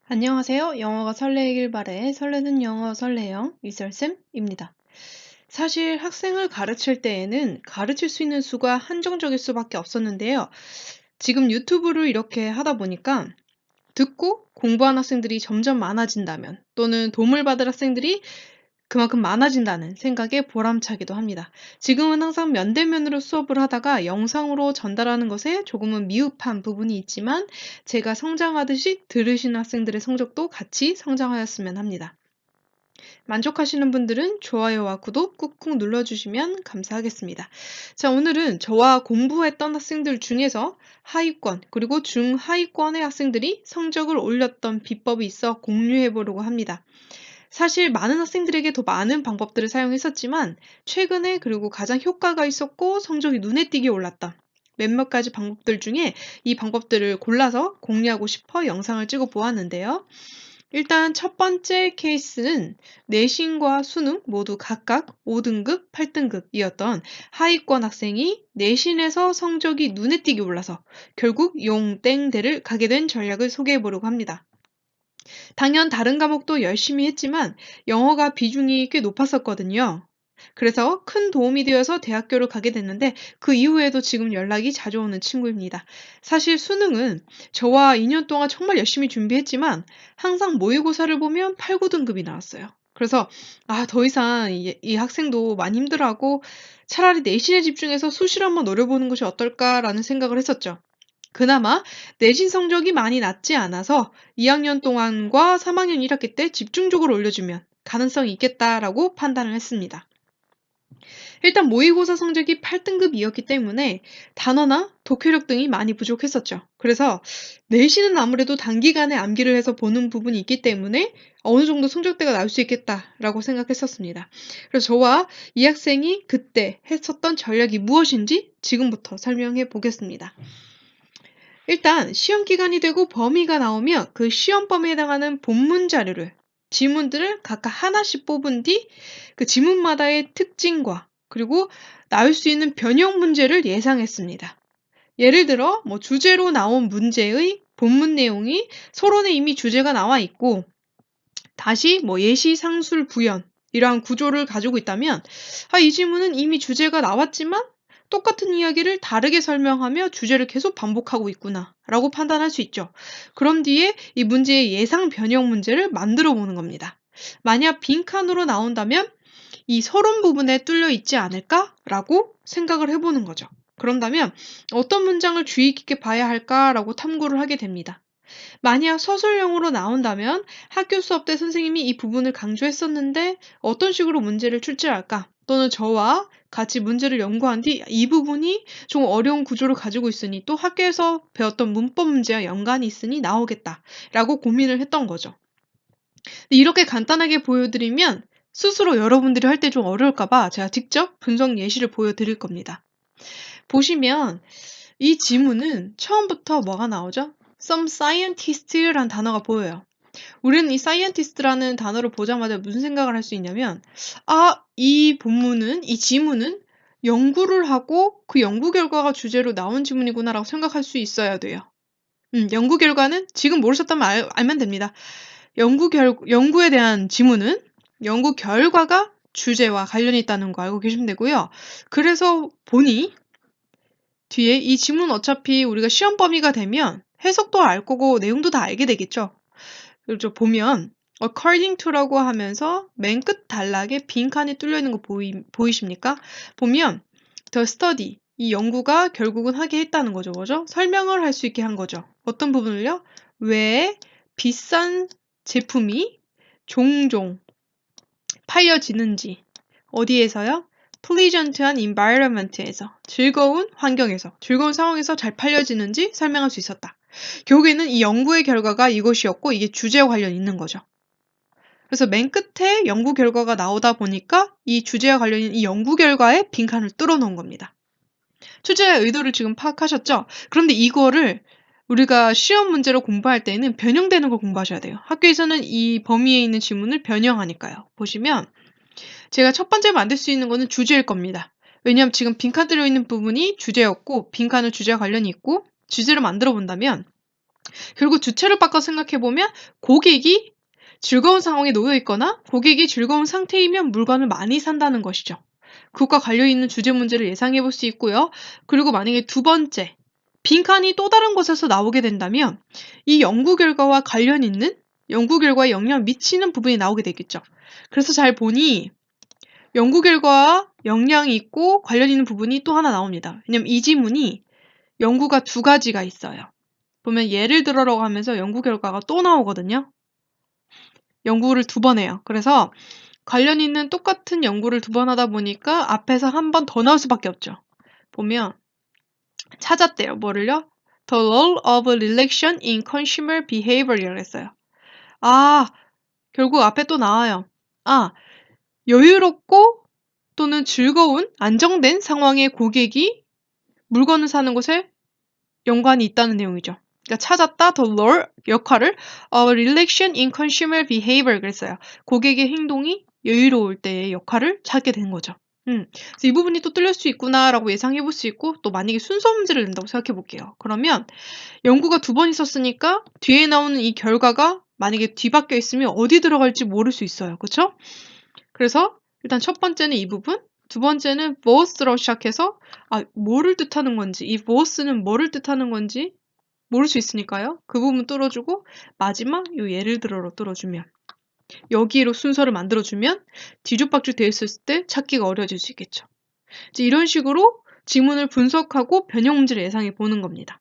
안녕하세요. 영어가 설레길 바래. 설레는 영어 설레영 이설쌤입니다. 사실 학생을 가르칠 때에는 가르칠 수 있는 수가 한정적일 수밖에 없었는데요. 지금 유튜브를 이렇게 하다 보니까 듣고 공부한 학생들이 점점 많아진다면 또는 도움을 받을 학생들이 그만큼 많아진다는 생각에 보람차기도 합니다. 지금은 항상 면대면으로 수업을 하다가 영상으로 전달하는 것에 조금은 미흡한 부분이 있지만 제가 성장하듯이 들으시는 학생들의 성적도 같이 성장하였으면 합니다. 만족하시는 분들은 좋아요와 구독 꾹꾹 눌러주시면 감사하겠습니다. 자, 오늘은 저와 공부했던 학생들 중에서 하위권 그리고 중하위권의 학생들이 성적을 올렸던 비법이 있어 공유해 보려고 합니다. 사실 많은 학생들에게 더 많은 방법들을 사용했었지만 최근에 그리고 가장 효과가 있었고 성적이 눈에 띄게 올랐던 몇몇 가지 방법들 중에 이 방법들을 골라서 공유하고 싶어 영상을 찍어 보았는데요. 일단 첫 번째 케이스는 내신과 수능 모두 각각 5등급, 8등급이었던 하위권 학생이 내신에서 성적이 눈에 띄게 올라서 결국 용땡대를 가게 된 전략을 소개해 보려고 합니다. 당연 다른 과목도 열심히 했지만 영어가 비중이 꽤 높았었거든요. 그래서 큰 도움이 되어서 대학교를 가게 됐는데 그 이후에도 지금 연락이 자주 오는 친구입니다. 사실 수능은 저와 2년 동안 정말 열심히 준비했지만 항상 모의고사를 보면 8, 9등급이 나왔어요. 그래서 더 이상 이 학생도 많이 힘들어하고 차라리 내신에 집중해서 수시를 한번 노려보는 것이 어떨까라는 생각을 했었죠. 그나마 내신 성적이 많이 낮지 않아서 2학년 동안과 3학년 1학기 때 집중적으로 올려주면 가능성이 있겠다라고 판단을 했습니다. 일단 모의고사 성적이 8등급이었기 때문에 단어나 독해력 등이 많이 부족했었죠. 그래서 내신은 아무래도 단기간에 암기를 해서 보는 부분이 있기 때문에 어느 정도 성적대가 나올 수 있겠다라고 생각했었습니다. 그래서 저와 이 학생이 그때 했었던 전략이 무엇인지 지금부터 설명해 보겠습니다. 일단 시험 기간이 되고 범위가 나오면 그 시험 범위에 해당하는 본문 자료를 지문들을 각각 하나씩 뽑은 뒤 그 지문마다의 특징과 그리고 나올 수 있는 변형 문제를 예상했습니다. 예를 들어 주제로 나온 문제의 본문 내용이 서론에 이미 주제가 나와 있고 다시 예시 상술 부연 이러한 구조를 가지고 있다면 이 질문은 이미 주제가 나왔지만 똑같은 이야기를 다르게 설명하며 주제를 계속 반복하고 있구나 라고 판단할 수 있죠. 그런 뒤에 이 문제의 예상 변형 문제를 만들어 보는 겁니다. 만약 빈칸으로 나온다면 이 서론 부분에 뚫려 있지 않을까라고 생각을 해보는 거죠. 그런다면 어떤 문장을 주의 깊게 봐야 할까라고 탐구를 하게 됩니다. 만약 서술형으로 나온다면 학교 수업 때 선생님이 이 부분을 강조했었는데 어떤 식으로 문제를 출제할까? 또는 저와 같이 문제를 연구한 뒤 이 부분이 좀 어려운 구조를 가지고 있으니 또 학교에서 배웠던 문법 문제와 연관이 있으니 나오겠다라고 고민을 했던 거죠. 이렇게 간단하게 보여드리면 스스로 여러분들이 할 때 좀 어려울까 봐 제가 직접 분석 예시를 보여드릴 겁니다. 보시면 이 지문은 처음부터 뭐가 나오죠? Some scientist란 단어가 보여요. 우리는 이 scientist라는 단어를 보자마자 무슨 생각을 할 수 있냐면 이 지문은 연구를 하고 그 연구 결과가 주제로 나온 지문이구나라고 생각할 수 있어야 돼요. 연구 결과는 지금 모르셨다면 알면 됩니다. 연구에 대한 지문은 연구 결과가 주제와 관련이 있다는 거 알고 계시면 되고요. 그래서 보니 뒤에 이 지문 어차피 우리가 시험 범위가 되면 해석도 알 거고 내용도 다 알게 되겠죠. 그렇죠. 보면 according to라고 하면서 맨 끝 단락에 빈칸이 뚫려 있는 거 보이십니까? 보면 the study 이 연구가 결국은 하게 했다는 거죠. 그죠? 설명을 할 수 있게 한 거죠. 어떤 부분을요? 왜 비싼 제품이 종종 팔려지는지 어디에서요? pleasant한 environment에서 즐거운 환경에서 즐거운 상황에서 잘 팔려지는지 설명할 수 있었다. 결국에는 이 연구의 결과가 이것이었고 이게 주제와 관련이 있는 거죠. 그래서 맨 끝에 연구 결과가 나오다 보니까 이 주제와 관련 있는 이 연구 결과에 빈칸을 뚫어 놓은 겁니다. 출제자의 의도를 지금 파악하셨죠? 그런데 이거를 우리가 시험 문제로 공부할 때는 변형되는 걸 공부하셔야 돼요. 학교에서는 이 범위에 있는 지문을 변형하니까요. 보시면 제가 첫 번째 만들 수 있는 거는 주제일 겁니다. 왜냐하면 지금 빈칸 들어있는 부분이 주제였고 빈칸은 주제와 관련이 있고 주제를 만들어 본다면 결국 주체를 바꿔 생각해보면 고객이 즐거운 상황에 놓여 있거나 고객이 즐거운 상태이면 물건을 많이 산다는 것이죠. 그것과 관련있는 주제 문제를 예상해 볼 수 있고요. 그리고 만약에 두 번째, 빈칸이 또 다른 곳에서 나오게 된다면 이 연구 결과와 관련 있는 연구 결과에 영향을 미치는 부분이 나오게 되겠죠. 그래서 잘 보니 연구 결과와 영향이 있고 관련 있는 부분이 또 하나 나옵니다. 왜냐면 이 지문이 연구가 두 가지가 있어요. 보면 예를 들어라고 하면서 연구 결과가 또 나오거든요. 연구를 두 번 해요. 그래서 관련 있는 똑같은 연구를 두 번 하다 보니까 앞에서 한 번 더 나올 수밖에 없죠. 보면 찾았대요. 뭐를요? The role of relaxation in consumer behavior이라고 했어요. 아, 결국 앞에 또 나와요. 아, 여유롭고 또는 즐거운 안정된 상황의 고객이 물건을 사는 것에 연관이 있다는 내용이죠. 그러니까 찾았다, the role, 역할을 relaxation in consumer behavior 그랬어요. 고객의 행동이 여유로울 때의 역할을 찾게 된 거죠. 그래서 이 부분이 또 뚫릴 수 있구나라고 예상해 볼 수 있고 또 만약에 순서 문제를 낸다고 생각해 볼게요. 그러면 연구가 두 번 있었으니까 뒤에 나오는 이 결과가 만약에 뒤바뀌어 있으면 어디 들어갈지 모를 수 있어요. 그렇죠? 그래서 일단 첫 번째는 이 부분, 두 번째는 both로 시작해서 뭐를 뜻하는 건지, 이 both는 뭐를 뜻하는 건지 모를 수 있으니까요. 그 부분 뚫어주고 마지막 요 예를 들어로 뚫어주면 여기로 순서를 만들어주면 뒤죽박죽 돼 있을 때 찾기가 어려워질 수 있겠죠. 이제 이런 식으로 지문을 분석하고 변형 문제를 예상해 보는 겁니다.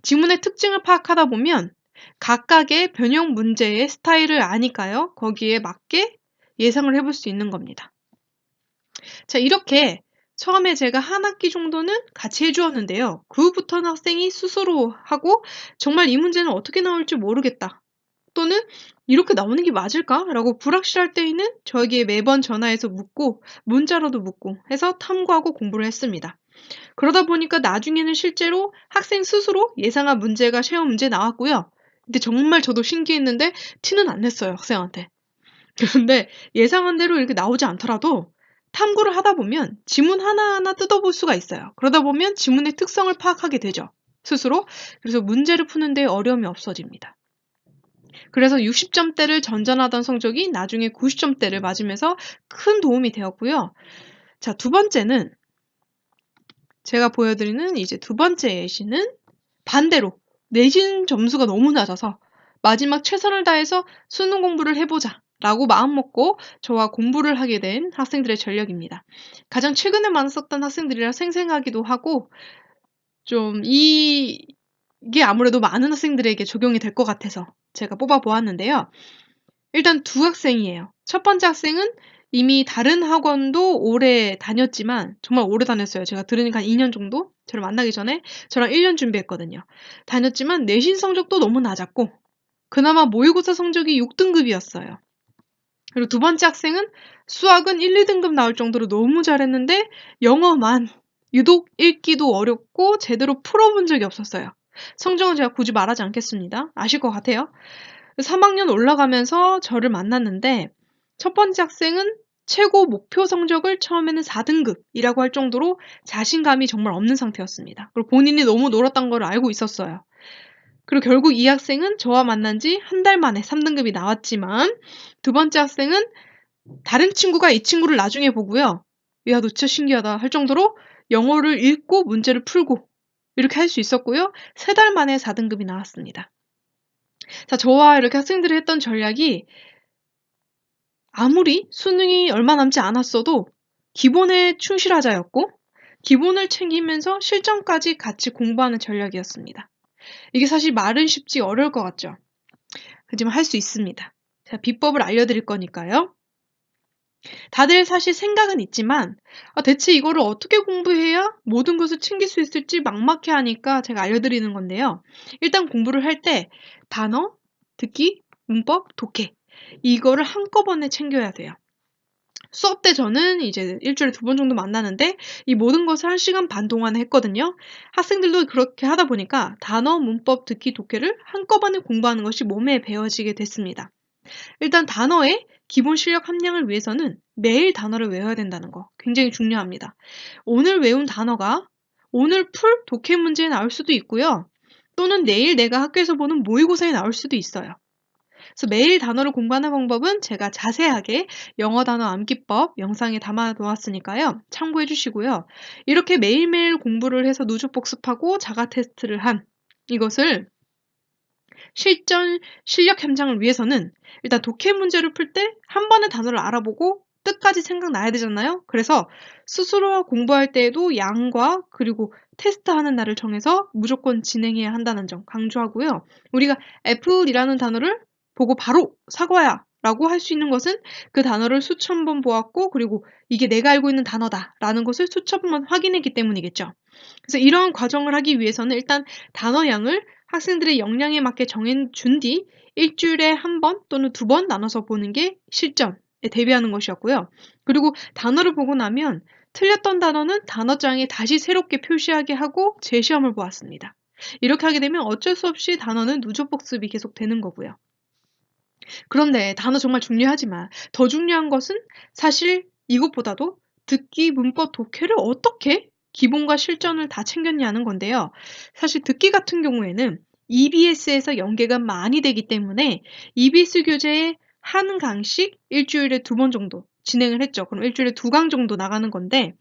지문의 특징을 파악하다 보면 각각의 변형 문제의 스타일을 아니까요. 거기에 맞게 예상을 해볼 수 있는 겁니다. 자, 이렇게 처음에 제가 한 학기 정도는 같이 해주었는데요. 그 후부터는 학생이 스스로 하고 정말 이 문제는 어떻게 나올지 모르겠다. 또는 이렇게 나오는 게 맞을까? 라고 불확실할 때에는 저에게 매번 전화해서 묻고 문자로도 묻고 해서 탐구하고 공부를 했습니다. 그러다 보니까 나중에는 실제로 학생 스스로 예상한 문제가 시험 문제에 나왔고요. 근데 정말 저도 신기했는데 티는 안 냈어요, 학생한테. 그런데 예상한 대로 이렇게 나오지 않더라도 탐구를 하다 보면 지문 하나하나 뜯어볼 수가 있어요. 그러다 보면 지문의 특성을 파악하게 되죠, 스스로. 그래서 문제를 푸는 데 어려움이 없어집니다. 그래서 60점대를 전전하던 성적이 나중에 90점대를 맞으면서 큰 도움이 되었고요. 자, 두 번째는 제가 보여드리는 이제 두 번째 예시는 반대로 내신 점수가 너무 낮아서 마지막 최선을 다해서 수능 공부를 해보자 라고 마음먹고 저와 공부를 하게 된 학생들의 전력입니다. 가장 최근에 만났었던 학생들이라 생생하기도 하고 좀 이게 아무래도 많은 학생들에게 적용이 될 것 같아서 제가 뽑아보았는데요. 일단 두 학생이에요. 첫 번째 학생은 이미 다른 학원도 오래 다녔지만 정말 오래 다녔어요. 제가 들으니까 한 2년 정도? 저를 만나기 전에 저랑 1년 준비했거든요. 다녔지만 내신 성적도 너무 낮았고 그나마 모의고사 성적이 6등급이었어요. 그리고 두 번째 학생은 수학은 1, 2등급 나올 정도로 너무 잘했는데 영어만 유독 읽기도 어렵고 제대로 풀어본 적이 없었어요. 성적은 제가 굳이 말하지 않겠습니다. 아실 것 같아요. 3학년 올라가면서 저를 만났는데 첫 번째 학생은 최고 목표 성적을 처음에는 4등급이라고 할 정도로 자신감이 정말 없는 상태였습니다. 그리고 본인이 너무 놀았던 걸 알고 있었어요. 그리고 결국 이 학생은 저와 만난 지 한 달 만에 3등급이 나왔지만 두 번째 학생은 다른 친구가 이 친구를 나중에 보고요. 야, 너 진짜 신기하다 할 정도로 영어를 읽고 문제를 풀고 이렇게 할 수 있었고요. 3달 만에 4등급이 나왔습니다. 자, 저와 이렇게 학생들이 했던 전략이 아무리 수능이 얼마 남지 않았어도 기본에 충실하자였고 기본을 챙기면서 실전까지 같이 공부하는 전략이었습니다. 이게 사실 말은 쉽지 어려울 것 같죠? 하지만 할 수 있습니다. 제가 비법을 알려드릴 거니까요. 다들 사실 생각은 있지만 대체 이거를 어떻게 공부해야 모든 것을 챙길 수 있을지 막막해 하니까 제가 알려드리는 건데요. 일단 공부를 할 때 단어, 듣기, 문법, 독해 이거를 한꺼번에 챙겨야 돼요. 수업 때 저는 이제 일주일에 2번 정도 만나는데 이 모든 것을 1시간 반 동안에 했거든요. 학생들도 그렇게 하다 보니까 단어, 문법, 듣기, 독해를 한꺼번에 공부하는 것이 몸에 배어지게 됐습니다. 일단 단어의 기본 실력 함량을 위해서는 매일 단어를 외워야 된다는 거 굉장히 중요합니다. 오늘 외운 단어가 오늘 풀 독해 문제에 나올 수도 있고요. 또는 내일 내가 학교에서 보는 모의고사에 나올 수도 있어요. 그래서 매일 단어를 공부하는 방법은 제가 자세하게 영어 단어 암기법 영상에 담아 놓았으니까요. 참고해 주시고요. 이렇게 매일매일 공부를 해서 누적 복습하고 자가 테스트를 한 이것을 실전 실력 향상을 위해서는 일단 독해 문제를 풀 때 한 번의 단어를 알아보고 뜻까지 생각나야 되잖아요. 그래서 스스로 공부할 때에도 양과 그리고 테스트하는 날을 정해서 무조건 진행해야 한다는 점 강조하고요. 우리가 애플이라는 단어를 보고 바로 사과야 라고 할 수 있는 것은 그 단어를 수천 번 보았고 그리고 이게 내가 알고 있는 단어다라는 것을 수천 번 확인했기 때문이겠죠. 그래서 이러한 과정을 하기 위해서는 일단 단어량을 학생들의 역량에 맞게 정해준 뒤 일주일에 한 번 또는 두 번 나눠서 보는 게 실전에 대비하는 것이었고요. 그리고 단어를 보고 나면 틀렸던 단어는 단어장에 다시 새롭게 표시하게 하고 재시험을 보았습니다. 이렇게 하게 되면 어쩔 수 없이 단어는 누적 복습이 계속 되는 거고요. 그런데 단어 정말 중요하지만 더 중요한 것은 사실 이것보다도 듣기, 문법, 독해를 어떻게 기본과 실전을 다 챙겼냐는 건데요. 사실 듣기 같은 경우에는 EBS에서 연계가 많이 되기 때문에 EBS 교재에 한 강씩 일주일에 2번 정도 진행을 했죠. 그럼 일주일에 2강 정도 나가는 건데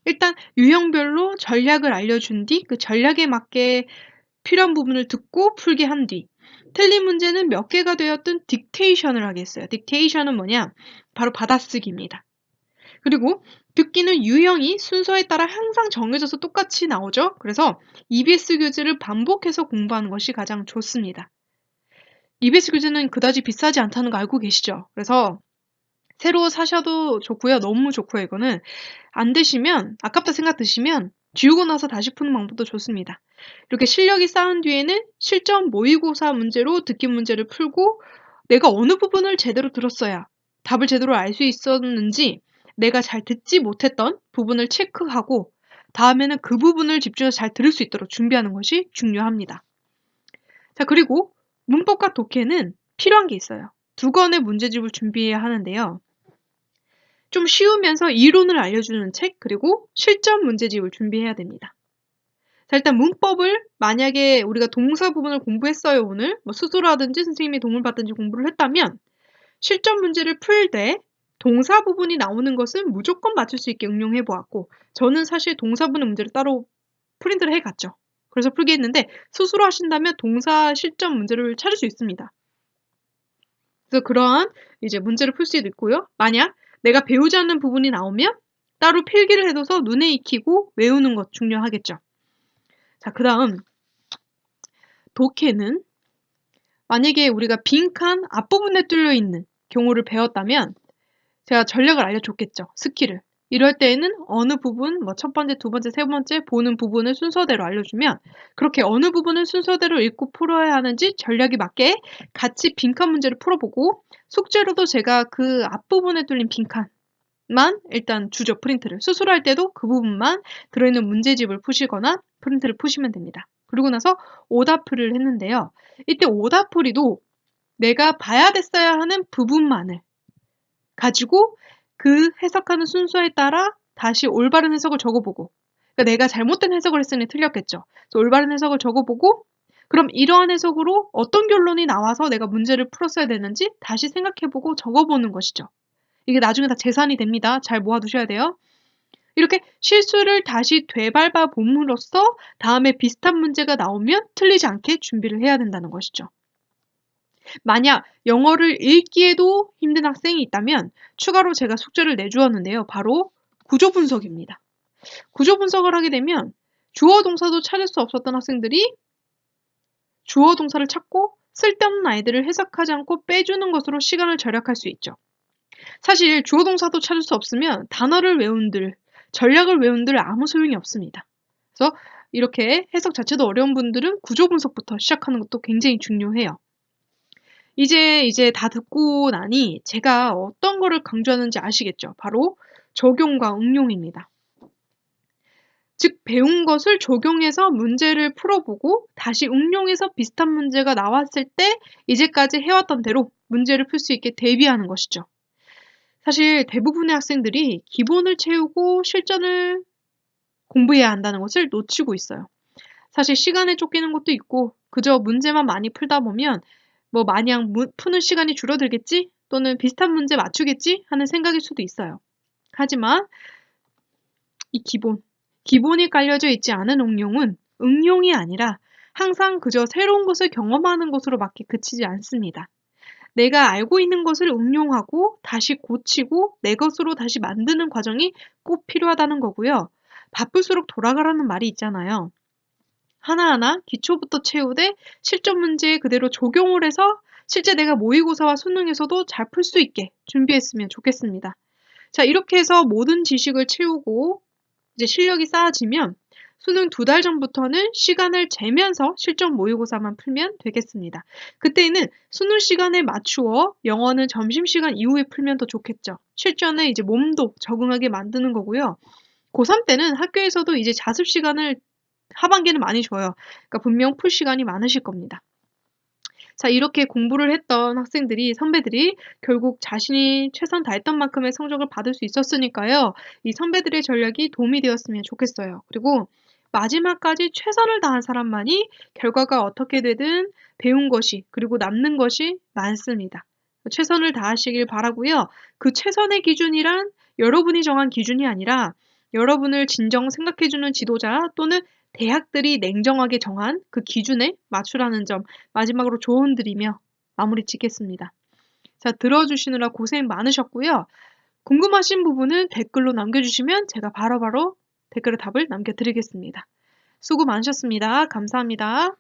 일단 유형별로 전략을 알려준 뒤 그 전략에 맞게 필요한 부분을 듣고 풀게 한 뒤 틀린 문제는 몇 개가 되었든 딕테이션을 하겠어요. 딕테이션은 뭐냐? 바로 받아쓰기입니다. 그리고 듣기는 유형이 순서에 따라 항상 정해져서 똑같이 나오죠. 그래서 EBS 교재를 반복해서 공부하는 것이 가장 좋습니다. EBS 교재는 그다지 비싸지 않다는 거 알고 계시죠? 그래서 새로 사셔도 좋고요. 너무 좋고요. 이거는 안 되시면 아깝다 생각 드시면 지우고 나서 다시 푸는 방법도 좋습니다. 이렇게 실력이 쌓은 뒤에는 실전 모의고사 문제로 듣기 문제를 풀고 내가 어느 부분을 제대로 들었어야 답을 제대로 알 수 있었는지 내가 잘 듣지 못했던 부분을 체크하고 다음에는 그 부분을 집중해서 잘 들을 수 있도록 준비하는 것이 중요합니다. 자, 그리고 문법과 독해는 필요한 게 있어요. 2권의 문제집을 준비해야 하는데요. 좀 쉬우면서 이론을 알려주는 책, 그리고 실전 문제집을 준비해야 됩니다. 자, 일단 문법을 만약에 우리가 동사 부분을 공부했어요, 오늘. 뭐 스스로 하든지 선생님의 도움을 받든지 공부를 했다면 실전 문제를 풀 때 동사 부분이 나오는 것은 무조건 맞출 수 있게 응용해 보았고 저는 사실 동사 부분의 문제를 따로 프린트를 해갔죠. 그래서 풀게 했는데 스스로 하신다면 동사 실전 문제를 찾을 수 있습니다. 그래서 그러한 이제 문제를 풀 수도 있고요. 만약 내가 배우지 않는 부분이 나오면 따로 필기를 해둬서 눈에 익히고 외우는 것 중요하겠죠. 자, 그 다음 독해는 만약에 우리가 빈칸 앞부분에 뚫려 있는 경우를 배웠다면 제가 전략을 알려줬겠죠. 스킬을. 이럴 때에는 어느 부분, 뭐 첫 번째, 두 번째, 세 번째 보는 부분을 순서대로 알려주면 그렇게 어느 부분을 순서대로 읽고 풀어야 하는지 전략에 맞게 같이 빈칸 문제를 풀어보고 숙제로도 제가 그 앞부분에 뚫린 빈칸만 일단 주죠. 프린트를. 스스로 할 때도 그 부분만 들어있는 문제집을 푸시거나 프린트를 푸시면 됩니다. 그리고 나서 오답풀이를 했는데요. 이때 오답풀이도 내가 봐야 됐어야 하는 부분만을 가지고 그 해석하는 순서에 따라 다시 올바른 해석을 적어보고 그러니까 내가 잘못된 해석을 했으니 틀렸겠죠. 그래서 올바른 해석을 적어보고 그럼 이러한 해석으로 어떤 결론이 나와서 내가 문제를 풀었어야 되는지 다시 생각해보고 적어보는 것이죠. 이게 나중에 다 재산이 됩니다. 잘 모아두셔야 돼요. 이렇게 실수를 다시 되밟아 봄으로써 다음에 비슷한 문제가 나오면 틀리지 않게 준비를 해야 된다는 것이죠. 만약 영어를 읽기에도 힘든 학생이 있다면 추가로 제가 숙제를 내주었는데요. 바로 구조 분석입니다. 구조 분석을 하게 되면 주어 동사도 찾을 수 없었던 학생들이 주어 동사를 찾고 쓸데없는 아이들을 해석하지 않고 빼주는 것으로 시간을 절약할 수 있죠. 사실 주어 동사도 찾을 수 없으면 단어를 외운들, 전략을 외운들 아무 소용이 없습니다. 그래서 이렇게 해석 자체도 어려운 분들은 구조 분석부터 시작하는 것도 굉장히 중요해요. 이제 다 듣고 나니 제가 어떤 거를 강조하는지 아시겠죠? 바로 적용과 응용입니다. 즉, 배운 것을 적용해서 문제를 풀어보고 다시 응용해서 비슷한 문제가 나왔을 때 이제까지 해왔던 대로 문제를 풀 수 있게 대비하는 것이죠. 사실 대부분의 학생들이 기본을 채우고 실전을 공부해야 한다는 것을 놓치고 있어요. 사실 시간에 쫓기는 것도 있고 그저 문제만 많이 풀다 보면 뭐 마냥 푸는 시간이 줄어들겠지? 또는 비슷한 문제 맞추겠지? 하는 생각일 수도 있어요. 하지만 이 기본이 깔려져 있지 않은 응용이 아니라 항상 그저 새로운 것을 경험하는 것으로밖에 그치지 않습니다. 내가 알고 있는 것을 응용하고 다시 고치고 내 것으로 다시 만드는 과정이 꼭 필요하다는 거고요. 바쁠수록 돌아가라는 말이 있잖아요. 하나하나 기초부터 채우되 실전 문제에 그대로 적용을 해서 실제 내가 모의고사와 수능에서도 잘 풀 수 있게 준비했으면 좋겠습니다. 자, 이렇게 해서 모든 지식을 채우고 이제 실력이 쌓아지면 수능 2달 전부터는 시간을 재면서 실전 모의고사만 풀면 되겠습니다. 그때는 수능 시간에 맞추어 영어는 점심시간 이후에 풀면 더 좋겠죠. 실전에 이제 몸도 적응하게 만드는 거고요. 고3 때는 학교에서도 이제 자습 시간을 하반기는 많이 줘요. 그러니까 분명 풀 시간이 많으실 겁니다. 자, 이렇게 공부를 했던 선배들이 결국 자신이 최선 다했던 만큼의 성적을 받을 수 있었으니까요. 이 선배들의 전략이 도움이 되었으면 좋겠어요. 그리고 마지막까지 최선을 다한 사람만이 결과가 어떻게 되든 배운 것이 그리고 남는 것이 많습니다. 최선을 다하시길 바라고요. 그 최선의 기준이란 여러분이 정한 기준이 아니라 여러분을 진정 생각해주는 지도자 또는 대학들이 냉정하게 정한 그 기준에 맞추라는 점 마지막으로 조언드리며 마무리 짓겠습니다. 자, 들어주시느라 고생 많으셨고요. 궁금하신 부분은 댓글로 남겨주시면 제가 바로바로 댓글에 답을 남겨드리겠습니다. 수고 많으셨습니다. 감사합니다.